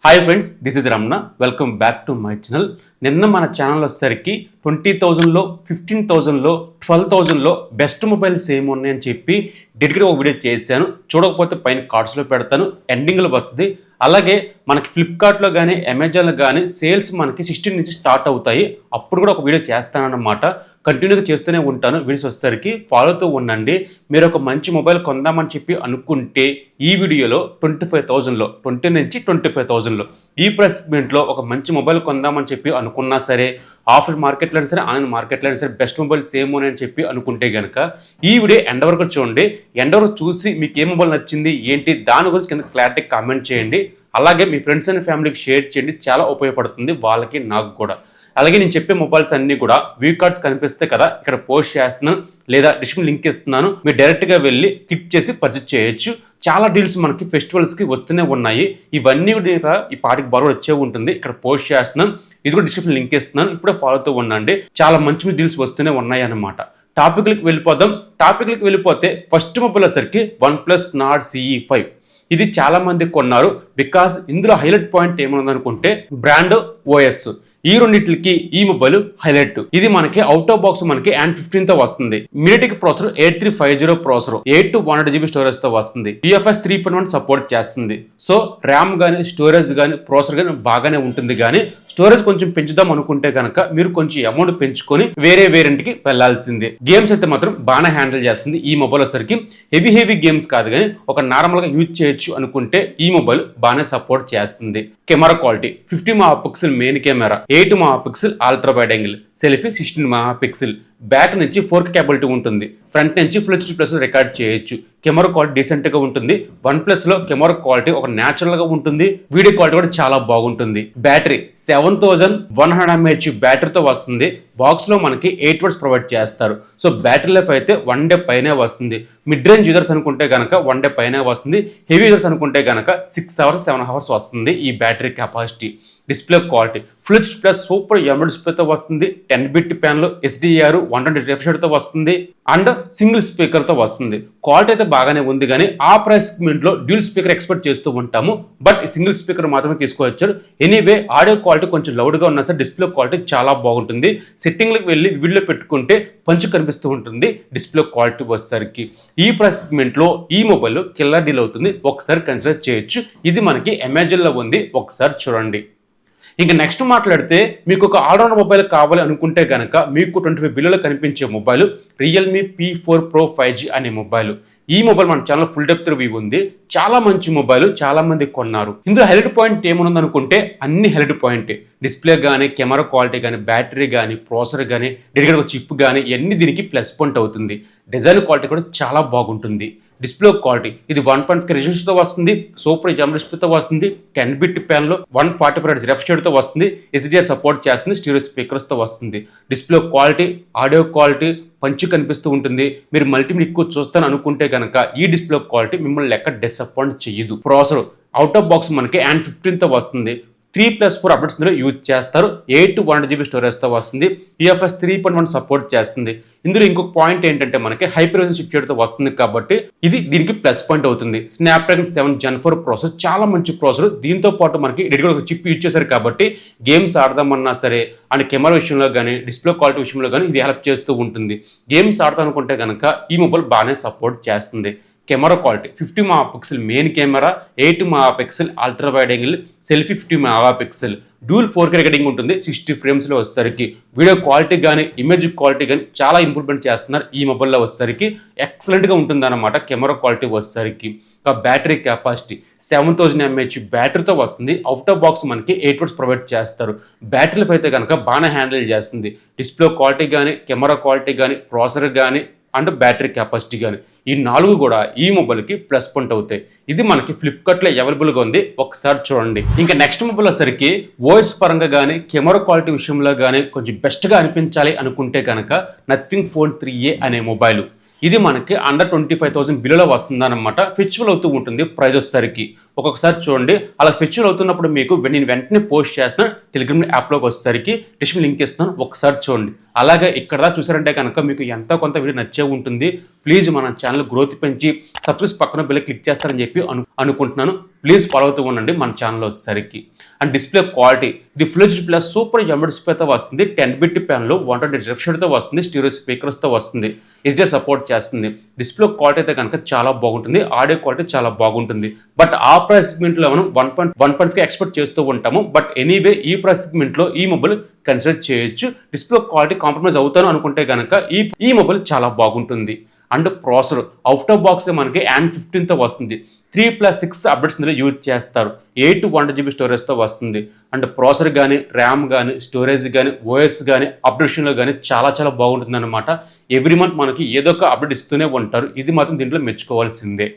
Hi friends, this is Ramana. Welcome back to my channel. నిన్న మన channel వచ్చేసరికి 20,000లో 15,000లో 12,000లో best mobiles ఏమున్నాయని చెప్పి డెడికేట్గా ఒక వీడియో చేశాను. చూడకపోతే పైన కార్డ్స్లో పెడతాను, ఎండింగ్లో వస్తుంది. అలాగే మనకి ఫ్లిప్కార్ట్లో కానీ అమెజాన్లో కానీ సేల్స్ మనకి 16 నుంచి స్టార్ట్ అవుతాయి. అప్పుడు కూడా ఒక వీడియో చేస్తానన్నమాట. కంటిన్యూగా చేస్తూనే ఉంటాను. వీడియోస్ వచ్చేసరికి ఫాలో అవుతూ ఉండండి. మీరు ఒక మంచి మొబైల్ కొందామని చెప్పి అనుకుంటే ఈ వీడియోలో 25,000లో 20 నుంచి 25,000లో ఈ ప్రైస్ సెగ్మెంట్లో ఒక మంచి మొబైల్ కొందామని చెప్పి అనుకున్నా సరే, ఆఫ్లైన్ మార్కెట్లో అయినా సరే, ఆన్లైన్ మార్కెట్లో అయినా సరే బెస్ట్ మొబైల్స్ ఏమోనని అని చెప్పి అనుకుంటే కనుక ఈ వీడియో ఎండ్ వరకు చూడండి. ఎండ్ వరకు చూసి మీకు ఏ మొబైల్ నచ్చింది ఏంటి దాని గురించి కింద క్లారిటీ కామెంట్ చేయండి. అలాగే మీ ఫ్రెండ్స్ అండ్ ఫ్యామిలీకి షేర్ చేయండి. చాలా ఉపయోగపడుతుంది వాళ్ళకి, నాకు కూడా. అలాగే నేను చెప్పే మొబైల్స్ అన్నీ కూడా వ్యూ కార్డ్స్ కనిపిస్తే కదా ఇక్కడ పోస్ట్ చేస్తున్నాను, లేదా డిస్క్రిప్షన్ లింక్ ఇస్తున్నాను. మీరు డైరెక్ట్గా వెళ్ళి క్లిక్ చేసి పర్చేజ్ చేయొచ్చు. చాలా డీల్స్ మనకి ఫెస్టివల్స్కి వస్తూనే ఉన్నాయి. ఇవన్నీ కూడా ఈ పాటికి బాగా వచ్చే ఉంటుంది. ఇక్కడ పోస్ట్ చేస్తున్నాను, ఇది కూడా డిస్క్రిప్షన్ లింక్ ఇస్తున్నాను. ఇప్పుడే ఫాలో అవుతూ ఉండండి. చాలా మంచి డీల్స్ వస్తూనే ఉన్నాయి అన్నమాట. టాపిక్లకు వెళ్ళిపోదాం. టాపిక్లకు వెళ్ళిపోతే ఫస్ట్ మొబైల్ వచ్చేసరికి OnePlus Nord CE5. ఇది చాలా మంది కొన్నారు. బికాస్ ఇందులో హైలైట్ పాయింట్ ఏమనుకుంటే బ్రాండ్, ఓఎస్. ఈ రెండింటికి ఈ మొబైల్ హైలైట్. ఇది మనకి అవుట్ ఆఫ్ బాక్స్ మనకి And15 తో వస్తుంది. మినిటిక్ processor 8350 processor, 8 to 100GB storage తో వస్తుంది. UFS 3.1 సపోర్ట్ చేస్తుంది. సో ర్యామ్ కానీ స్టోరేజ్ కానీ ప్రాసెసర్ కానీ బాగానే ఉంటుంది. కానీ స్టోరేజ్ కొంచెం పెంచుదాం అనుకుంటే కనుక మీరు కొంచెం అమౌంట్ పెంచుకొని వేరే వేరియంట్కి వెళ్లాల్సిందే. గేమ్స్ అయితే మాత్రం బాగానే హ్యాండిల్ చేస్తుంది ఈ మొబైల్ వచ్చరికి. హెవీ గేమ్స్ కాదు, కానీ ఒక నార్మల్గా యూజ్ చేయొచ్చు అనుకుంటే ఈ మొబైల్ బాగానే సపోర్ట్ చేస్తుంది. Camera quality 50 megapixel main camera, 8 megapixel ultra wide angle, selfie 16 megapixel, back నుంచి 4K కేబిలిటీ ఉంటుంది, ఫ్రంట్ నుంచి Full HD+ రికార్డ్ చేయొచ్చు. కెమెరా క్వాలిటీ డీసెంట్ గా ఉంటుంది. OnePlus లో కెమెరా క్వాలిటీ ఒక న్యాచురల్ గా ఉంటుంది. వీడియో క్వాలిటీ కూడా చాలా బాగుంటుంది. బ్యాటరీ 7100 mAh బ్యాటరీతో వస్తుంది. బాక్స్ లో మనకి 8 watts ప్రొవైడ్ చేస్తారు. సో బ్యాటరీ లైఫ్ అయితే 1 day పైనే వస్తుంది. మిడ్ రేంజ్ యూజర్స్ అనుకుంటే కనుక 1 day పైనే వస్తుంది. హెవీ యూజర్స్ అనుకుంటే కనుక 6 hours 7 hours వస్తుంది ఈ battery capacity. Display quality Full HD+ super AMOLED డిస్ప్లేతో వస్తుంది. 10-bit ప్యానల్, HDR 120 refresh తో వస్తుంది అండ్ సింగిల్ స్పీకర్ తో వస్తుంది. క్వాలిటీ అయితే బాగానే ఉంది. కానీ ఆ ప్రైస్ సెగ్మెంట్ లో డ్యూల్ స్పీకర్ ఎక్స్పెక్ట్ చేస్తూ ఉంటాము. బట్ సింగిల్ స్పీకర్ మాత్రమే తీసుకొచ్చారు. ఎనీవే ఆడియో క్వాలిటీ కొంచెం లౌడ్ గా ఉన్నా సరే డిస్ప్లే క్వాలిటీ చాలా బాగుంటుంది. సెట్టింగ్లకు వెళ్ళి వీడియో పెట్టుకుంటే పంచు కనిపిస్తూ ఉంటుంది డిస్ప్లే క్వాలిటీ వచ్చేసరికి. ఈ ప్రైస్ సెగ్మెంట్ లో ఈ మొబైల్ కిల్లర్ డీల్ అవుతుంది. ఒకసారి కన్సిడర్ చేయొచ్చు. ఇది మనకి అమెజాన్ లో ఉంది, ఒకసారి చూడండి. ఇంకా నెక్స్ట్ మాట్లాడితే మీకు ఒక ఆల్రౌండర్ మొబైల్ కావాలి అనుకుంటే కనుక మీకు 25 బిలియన్లో కనిపించే mobile Realme P4 Pro 5G అనే మొబైల్. ఈ మొబైల్ మన ఛానల్ ఫుల్ డెప్త్ రివ్యూ ఉంది. చాలా మంచి మొబైల్, చాలా మంది కొన్నారు. ఇందులో హైలైట్ పాయింట్ ఏముంది అనుకుంటే అన్ని హైలైట్ పాయింట్. డిస్ప్లే కానీ, కెమెరా క్వాలిటీ కానీ, బ్యాటరీ కానీ, ప్రాసెసర్ కానీ, డెడికేటెడ్ చిప్ కానీ ఇవన్నీ దీనికి ప్లస్ పాయింట్ అవుతుంది. డిజైన్ క్వాలిటీ కూడా చాలా బాగుంటుంది. డిస్ప్లే క్వాలిటీ ఇది 1.5K రెజల్యూషన్తో వస్తుంది. సూపర్ AMOLED డిస్ప్లేతో వస్తుంది. 10-bit ప్యానల్, 144Hz రిఫ్రెష్ తో వస్తుంది. HDR సపోర్ట్ చేస్తుంది. స్టీరియో స్పీకర్స్ తో వస్తుంది. డిస్ప్లే క్వాలిటీ, ఆడియో క్వాలిటీ పంచి కనిపిస్తూ ఉంటుంది. మీరు మల్టీమీడియా ఎక్కువ చూస్తాను అనుకుంటే కనుక ఈ డిస్ప్లే క్వాలిటీ మిమ్మల్ని లెక్క డిసప్పాయింట్ చేయదు. ప్రాసెసర్ అవుట్ ఆఫ్ బాక్స్ మనకి And15 తో వస్తుంది. 3+4 అప్డేట్స్ ఇందులో యూజ్ చేస్తారు. 8 to 100GB స్టోరేజ్తో వస్తుంది. UFS 3.1 సపోర్ట్ చేస్తుంది. ఇందులో ఇంకొక పాయింట్ ఏంటంటే మనకి హైపర్వైజన్ చిప్సెట్తో వస్తుంది కాబట్టి ఇది దీనికి ప్లస్ పాయింట్ అవుతుంది. స్నాప్డ్రాగన్ 7 Gen 4 ప్రాసెసర్ చాలా మంచి ప్రాసెసర్. దీంతో పాటు మనకి డెడికేటెడ్ చిప్ యూజ్ చేశారు కాబట్టి గేమ్స్ ఆడదామన్నా సరే అండ్ కెమెరా విషయంలో కానీ, డిస్ప్లే క్వాలిటీ విషయంలో కానీ ఇది హెల్ప్ చేస్తూ ఉంటుంది. గేమ్స్ ఆడతాం అనుకుంటే కనుక ఈ మొబైల్ బాగానే సపోర్ట్ చేస్తుంది. Camera quality 50 megapixel main camera, 8 megapixel ultra wide angle, selfie 50 megapixel, dual 4K recording ఉంటుంది 60 frames లో వచ్చేసరికి. వీడియో క్వాలిటీ కానీ, ఇమేజ్ క్వాలిటీ కానీ చాలా ఇంప్రూవ్మెంట్ చేస్తున్నారు ఈ మొబైల్లో వచ్చేసరికి. ఎక్సలెంట్గా ఉంటుంది అన్నమాట కెమెరా క్వాలిటీ వచ్చేసరికి. బ్యాటరీ కెపాసిటీ 7000 mAh బ్యాటరీతో వస్తుంది. అవుట్ ఆఫ్ బాక్స్ మనకి 8 watts ప్రొవైడ్ చేస్తారు. బ్యాటరీ లైఫ్ అయితే కనుక బాగానే హ్యాండిల్ చేస్తుంది. డిస్ప్లే క్వాలిటీ కానీ, కెమెరా క్వాలిటీ కానీ, ప్రాసెసర్ కానీ అండ్ బ్యాటరీ కెపాసిటీ కానీ ఈ 4 కూడా ఈ మొబైల్కి ప్లస్ పాయింట్ అవుతాయి. ఇది మనకి ఫ్లిప్కార్ట్లో అవైలబుల్గా ఉంది, ఒకసారి చూడండి. ఇంకా నెక్స్ట్ మొబైల్ వచ్చేసరికి వాయిస్ పరంగా కానీ, కెమెరా క్వాలిటీ విషయంలో కానీ కొంచెం బెస్ట్గా అనిపించాలి అనుకుంటే కనుక Nothing Phone 3a అనే మొబైల్. ఇది మనకి అండర్ 25,000 బిలోలో వస్తుందన్నమాట. ఫెస్టివల్ అవుతూ ఉంటుంది ప్రైస్ వచ్చేసరికి. ఒక్కొక్కసారి చూడండి అలా ఫెస్టివల్ అవుతున్నప్పుడు మీకు నేను వెంటనే పోస్ట్ చేస్తాను టెలిగ్రామ్ యాప్లోకి వచ్చేసరికి. డిస్క్రిప్షన్ లింక్ ఇస్తాను, ఒకసారి చూడండి. అలాగే ఇక్కడ చూసారంటే కనుక మీకు ఎంతో కొంత వీడియో నచ్చే ఉంటుంది. ప్లీజ్ మన ఛానల్ గ్రోత్ పెంచి సబ్స్క్రైబ్ పక్కన బెల్ క్లిక్ చేస్తారని చెప్పి అనుకుంటున్నాను. ప్లీజ్ ఫాలో అవుతూ ఉండండి మన ఛానల్ వచ్చేసరికి. అండ్ డిస్ప్లే క్వాలిటీ ఇది full HD plus super AMOLED డిస్ప్లేతో వస్తుంది. 10-bit ప్యాన్లో 120 రిఫ్రెష్తో వస్తుంది. స్టీరియో స్పీకర్స్తో వస్తుంది. HDR సపోర్ట్ చేస్తుంది. డిస్ప్లే క్వాలిటీ అయితే కనుక చాలా బాగుంటుంది. ఆడియో క్వాలిటీ చాలా బాగుంటుంది. బట్ ఆ ప్రైస్ సెగ్మెంట్లో మనం 1.5 ఎక్స్పెక్ట్ చేస్తూ ఉంటాము. బట్ ఎనీవే ఈ ప్రైస్ సెగ్మెంట్లో ఈ మొబైల్ కన్సిడర్ చేయొచ్చు. డిస్ప్లే క్వాలిటీ కాంప్రమైజ్ అవుతాను అనుకుంటే కనుక ఈ మొబైల్ చాలా బాగుంటుంది. And processor out of box మనకి Android 15తో వస్తుంది. 3+6 అప్డేట్స్ ఇందులో యూజ్ చేస్తారు. 8 1GB స్టోరేజ్తో వస్తుంది. అండ్ ప్రాసెసర్ కానీ ర్యామ్ కానీ స్టోరేజ్ కానీ ఓఎస్ కానీ అప్డేషన్లో కానీ చాలా చాలా బాగుంటుంది అనమాట. ఎవ్రీ మంత్ మనకి ఏదో ఒక అప్డేట్ ఇస్తూనే ఉంటారు. ఇది మాత్రం దీంట్లో మెచ్చుకోవాల్సిందే.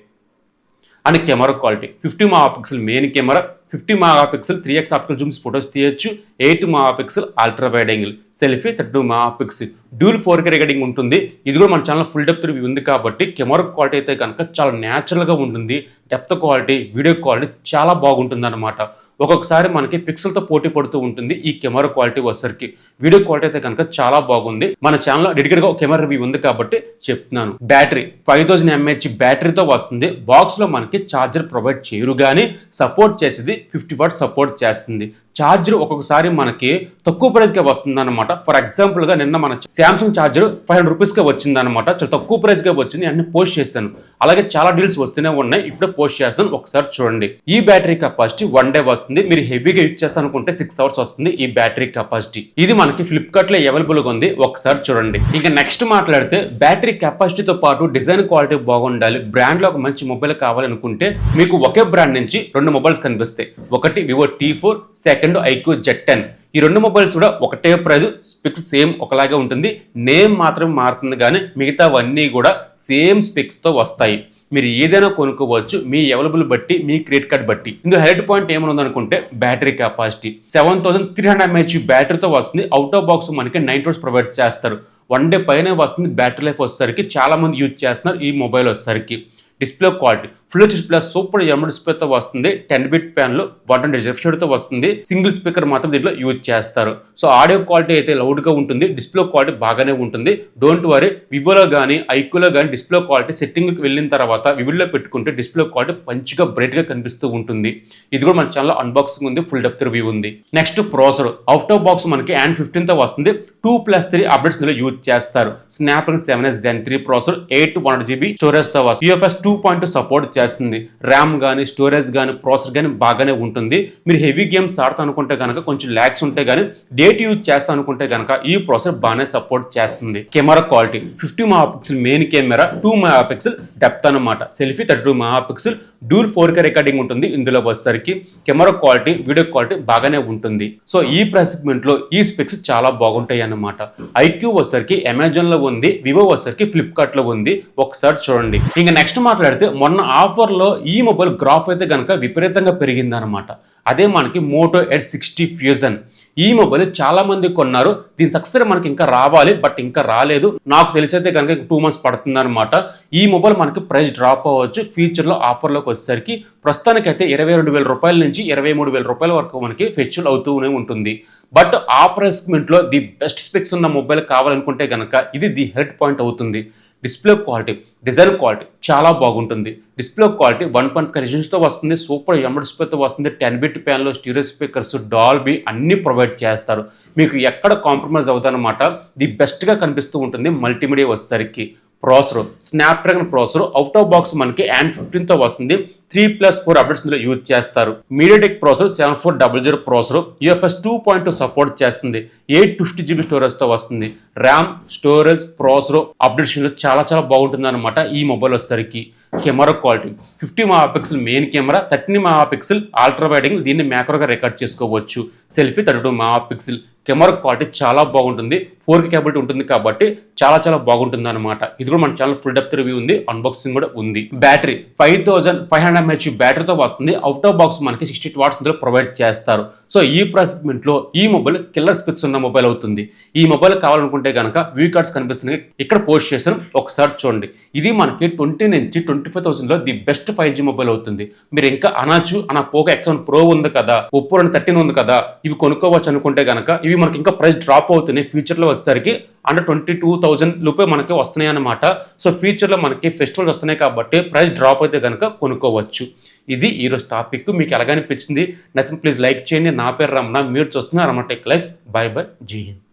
And camera quality 50 MP main camera, 50 MP 3x optical zooms photos తీయచ్చు. 8 MP ultra wide angle selfie, 32 MP dual 4K recording ఉంటుంది. ఇది కూడా మన ఛానల్ ఫుల్ డెప్త్ రివ్యూ ఉంది కాబట్టి కెమెరా క్వాలిటీ అయితే కనుక చాలా న్యాచురల్గా ఉంటుంది. డెప్త్ క్వాలిటీ వీడియో క్వాలిటీ చాలా బాగుంటుంది అనమాట. ఒక్కొక్కసారి మనకి పిక్సెల్తో పోటీ పడుతూ ఉంటుంది ఈ కెమెరా క్వాలిటీ వచ్చరికి. వీడియో క్వాలిటీ అయితే కనుక చాలా బాగుంది. మన ఛానల్లో డెడికేట్గా ఒక కెమెరా రివ్యూ ఉంది కాబట్టి చెప్తున్నాను. బ్యాటరీ 5000 mAh బ్యాటరీతో వస్తుంది. బాక్స్లో మనకి ఛార్జర్ ప్రొవైడ్ చేయరు కానీ సపోర్ట్ చేసేది 50 వాట్ సపోర్ట్ చేస్తుంది. ఛార్జర్ ఒక్కొక్కసారి మనకి తక్కువ ప్రైస్కే వస్తుంది అనమాట. ఫర్ ఎగ్జాంపుల్గా నిన్న మన శాంసంగ్ ఛార్జర్ 500 రూపీస్కే వచ్చింది అనమాట. చాలా తక్కువ ప్రైస్కే వచ్చింది. అన్ని పోస్ట్ చేశాను. అలాగే చాలా డీల్స్ వస్తూనే ఉన్నాయి. ఇప్పుడే పోస్ట్ చేస్తాను, ఒకసారి చూడండి. ఈ బ్యాటరీ కెపాసిటీ 1 డే వస్తుంది. మీరు హెవీగా యూజ్ చేస్తాను అనుకుంటే 6 hours వస్తుంది ఈ బ్యాటరీ కెపాసిటీ. ఇది మనకి ఫ్లిప్కార్ట్లో అవైలబుల్గా ఉంది, ఒకసారి చూడండి. ఇంకా నెక్స్ట్ మాట్లాడితే బ్యాటరీ కెపాసిటీతో పాటు డిజైన్ క్వాలిటీ బాగుండాలి. బ్రాండ్లో ఒక మంచి మొబైల్ కావాలనుకుంటే మీకు ఒకే బ్రాండ్ నుంచి 2 మొబైల్స్ కనిపిస్తాయి. ఒకటి Vivo T4, second iQOO Z10. ఈ 2 మొబైల్స్ కూడా ఒకటే ప్రైస్, స్పెక్స్ సేమ్ ఒకలాగే ఉంటుంది. నేమ్ మాత్రమే మారుతుంది కానీ మిగతావన్నీ కూడా సేమ్ స్పెక్స్తో వస్తాయి. మీరు ఏదైనా కొనుక్కోవచ్చు మీ అవైలబుల్ బట్టి, మీ క్రెడిట్ కార్డ్ బట్టి. ఇందులో హైలైట్ పాయింట్ ఏమైనా అనుకుంటే బ్యాటరీ కెపాసిటీ 7300 mAh బ్యాటరీతో వస్తుంది. అవుట్ ఆఫ్ బాక్స్ మనకి 9 hours ప్రొవైడ్ చేస్తారు. 1 డే పైనే వస్తుంది. బ్యాటరీ లైఫ్ వచ్చేసరికి చాలా మంది యూజ్ చేస్తున్నారు ఈ మొబైల్ వచ్చేసరికి. Display quality full HD plus super AMOLED డిస్ప్లేతో వస్తుంది. 10-bit ప్యాన్లో 120 రిఫ్రెష్తో వస్తుంది. సింగిల్ స్పీకర్ మాత్రం దీంట్లో యూజ్ చేస్తారు. సో ఆడియో క్వాలిటీ అయితే లౌడ్గా ఉంటుంది. డిస్ప్లే క్వాలిటీ బాగానే ఉంటుంది. డోంట్ వరీ, వివోలో కానీ ఐక్యూలో కానీ డిస్ప్లే క్వాలిటీ సెట్టింగ్కి వెళ్ళిన తర్వాత వివిల్లో పెట్టుకుంటే డిస్ప్లే క్వాలిటీ మంచిగా బ్రైట్గా కనిపిస్తూ ఉంటుంది. ఇది కూడా మన ఛానల్లో అన్బాక్సింగ్ ఉంది, ఫుల్ డెప్త్ రివ్యూ ఉంది. Next processor out of box మనకి Android 15తో వస్తుంది. 2+3 అప్డేట్స్ ఇందులో యూజ్ చేస్తారు. Snapdragon 7S Gen 3 processor, 8 1GB స్టోరేజ్తో వస్తుంది. UFS 2.2 సపోర్ట్ చేస్తుంది. ర్యామ్ కానీ స్టోరేజ్ కానీ ప్రాసెసర్ కానీ బాగానే ఉంటుంది. మీరు హెవీ గేమ్స్ ఆడతా అనుకుంటే కనుక కొంచెం ల్యాగ్స్ ఉంటే కానీ డేట్ యూజ్ చేస్తా అనుకుంటే కనుక ఈ ప్రాసెసర్ బాగానే సపోర్ట్ చేస్తుంది. Camera quality 50 MP main camera, 2 MP depth అనమాట. Selfie 32 MP dual 4K recording ఉంటుంది. ఇందులో వచ్చేసరికి కెమెరా క్వాలిటీ వీడియో క్వాలిటీ బాగానే ఉంటుంది. సో ఈ ప్రైస్ సెగ్మెంట్లో ఈ స్పెక్స్ చాలా బాగుంటాయి అన్నమాట. iQOO వచ్చేసరికి అమెజాన్లో ఉంది, వివో వచ్చేసరికి ఫ్లిప్కార్ట్లో ఉంది, ఒకసారి చూడండి. ఇంకా నెక్స్ట్ మాట్లాడితే మొన్న ఆఫర్లో ఈ మొబైల్ గ్రాఫ్ అయితే కనుక విపరీతంగా పెరిగిందనమాట. అదే మనకి మోటో ఎడ్జ్ 60 ఫ్యూజన్. ఈ మొబైల్ చాలా మంది కొన్నారు. దీని సక్సెస్ మనకి ఇంకా రావాలి, బట్ ఇంకా రాలేదు. నాకు తెలిసైతే కనుక 2 months పడుతుంది అనమాట. ఈ మొబైల్ మనకి ప్రైస్ డ్రాప్ అవ్వచ్చు ఫ్యూచర్లో. ఆఫర్లోకి వచ్చేసరికి ప్రస్తుతానికైతే 22,000 రూపాయల నుంచి 23,000 రూపాయల వరకు మనకి ఫెస్టివల్ అవుతూనే ఉంటుంది. బట్ ఆ ప్రైస్ సెగ్మెంట్లో ది బెస్ట్ స్పెక్స్ ఉన్న మొబైల్ కావాలనుకుంటే కనుక ఇది ది హెడ్ పాయింట్ అవుతుంది. డిస్ప్లే క్వాలిటీ డిజైన్ క్వాలిటీ చాలా బాగుంటుంది. డిస్ప్లే క్వాలిటీ 1.5 రెజల్యూషన్తో వస్తుంది. సూపర్ ఎమ్బెడ్ డిస్ప్లేతో వస్తుంది. 10-bit ప్యాన్లో స్టీరియో స్పీకర్స్, డాల్బీ అన్ని ప్రొవైడ్ చేస్తారు. మీకు ఎక్కడ కాంప్రమైజ్ అవుతారనమాట. ది బెస్ట్గా కనిపిస్తూ ఉంటుంది మల్టీమీడియా వచ్చేసరికి. Processor Snapdragon processor out of box మనకి Android 15తో వస్తుంది. 3+4 అప్డేట్స్ ఇందులో యూజ్ చేస్తారు. MediaTek processor 7400 processor, UFS 2.2 support చేస్తుంది. 850GB స్టోరేజ్తో వస్తుంది. ర్యామ్ స్టోరేజ్ ప్రాసెసర్ అప్డేట్స్ చాలా చాలా బాగుంటుంది అనమాట ఈ మొబైల్ వచ్చేసరికి. Camera quality 50 MP main camera, 13 MP ultra wide angle, దీన్ని మ్యాక్రోగా రికార్డ్ చేసుకోవచ్చు. Selfie 32 MP. కెమెరా క్వాలిటీ చాలా బాగుంటుంది. 4K కేబిలిటీ ఉంటుంది కాబట్టి చాలా చాలా బాగుంటుంది అనమాట. ఇది కూడా మన ఛానల్ ఫుల్ డెప్త్ రివ్యూ ఉంది, అన్బాక్సింగ్ కూడా ఉంది. బ్యాటరీ 5500 mAh బ్యాటరీతో వస్తుంది. అవుట్ ఆఫ్ బాక్స్ మనకి 60 watts ఇందులో ప్రొవైడ్ చేస్తారు. సో ఈ ప్రైస్ సెగ్మెంట్లో ఈ మొబైల్ కిల్లర్ స్పెక్స్ ఉన్న మొబైల్ అవుతుంది. ఈ మొబైల్ కావాలనుకుంటే కనుక వ్యూ కార్డ్స్ కనిపిస్తున్నాయి, ఇక్కడ పోస్ట్ చేస్తాను, ఒకసారి చూడండి. ఇది మనకి 20 నుంచి 25,000లో ది బెస్ట్ 5G మొబైల్ అవుతుంది. మీరు ఇంకా అనొచ్చు, పోకో X1 Pro ఉంది కదా, ఒప్పో 13 ఉంది కదా, ఇవి కొనుక్కోవచ్చు అనుకుంటే కనుక ఇవి మనకి ఇంకా ప్రైస్ డ్రాప్ అవుతున్నాయి. ఫ్యూచర్లో వచ్చేసరికి అండర్ 22,000 లోపే మనకి వస్తున్నాయి అన్నమాట. సో ఫ్యూచర్లో మనకి ఫెస్టివల్స్ వస్తున్నాయి కాబట్టి ప్రైస్ డ్రాప్ అయితే కనుక కొనుక్కోవచ్చు. ఇది ఈరోజు టాపిక్. మీకు ఎలాగనిపించింది? నచ్చితే ప్లీజ్ లైక్ చేయండి. నా పేరు రమణ, మీరు చూస్తున్నారు Ramana tech life. By by, జై హింద్.